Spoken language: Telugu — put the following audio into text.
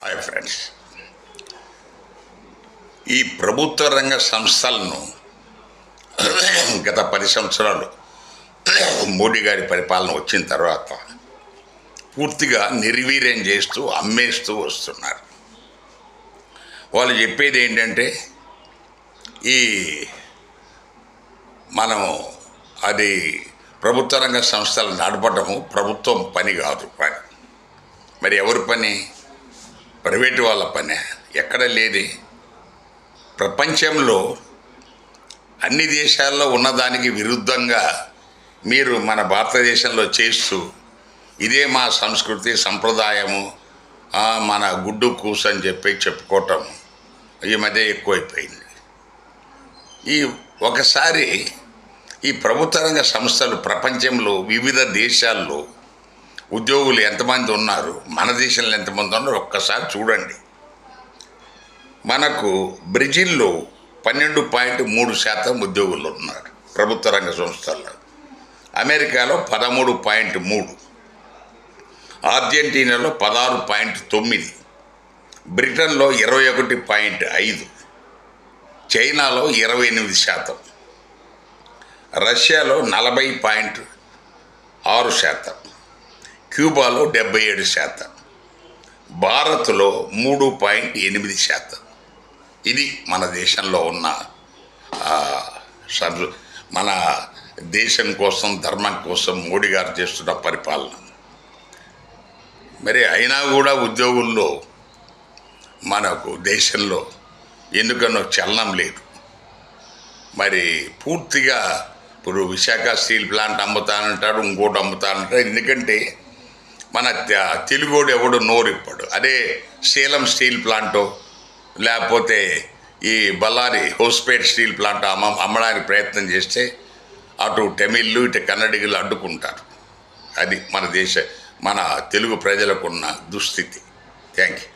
హాయ్ ఫ్రెండ్స్, ఈ ప్రభుత్వ రంగ సంస్థలను గత 10 సంవత్సరాలు మోడీ గారి పరిపాలన వచ్చిన తర్వాత పూర్తిగా నిర్వీర్యం చేస్తూ అమ్మేస్తూ వస్తున్నారు. వాళ్ళు చెప్పేది ఏంటంటే ఈ మనం అది ప్రభుత్వ రంగ సంస్థలు నడపడము ప్రభుత్వం పని కాదు. మరి ఎవరి పని? ప్రైవేటు వాళ్ళ పని. ఎక్కడ లేది. ప్రపంచంలో అన్ని దేశాల్లో ఉన్నదానికి విరుద్ధంగా మీరు మన భారతదేశంలో చేస్తూ ఇదే మా సంస్కృతి సంప్రదాయము మన గుడ్డు కూసు అని చెప్పుకోవటం ఈ మధ్య ఎక్కువైపోయింది. ఒకసారి ఈ ప్రభుత్వ రంగ సంస్థలు ప్రపంచంలో వివిధ దేశాల్లో ఉద్యోగులు ఎంతమంది ఉన్నారు, మన దేశంలో ఎంతమంది ఉన్నారు ఒక్కసారి చూడండి. మనకు బ్రెజిల్లో 12.3% ఉద్యోగులు ఉన్నారు ప్రభుత్వ రంగ సంస్థల్లో. అమెరికాలో 13.3, అర్జెంటీనాలో 16.9, బ్రిటన్లో 21.5, చైనాలో 28%, రష్యాలో 40.6%, క్యూబాలో 77%, భారత్లో 3.8%. ఇది మన దేశంలో ఉన్న మన దేశం కోసం ధర్మం కోసం మోడీ గారు చేస్తున్న పరిపాలన. మరి అయినా కూడా ఉద్యోగుల్లో మనకు దేశంలో ఎందుకనో చలనం లేదు. మరి పూర్తిగా ఇప్పుడు విశాఖ స్టీల్ ప్లాంట్ అమ్ముతానంటాడు, ఇంకోటి అమ్ముతానంటాడు. ఎందుకంటే మన తెలుగోడు ఎవడు నోరిప్పాడు. అదే సేలం స్టీల్ ప్లాంటో లేకపోతే ఈ బళ్ళారి హోస్పేట్ స్టీల్ ప్లాంట్ అమ్మడానికి ప్రయత్నం చేస్తే అటు తమిళ్లు ఇటు కన్నడిగులు అడ్డుకుంటారు. అది మన తెలుగు ప్రజలకున్న దుస్థితి. Thank you.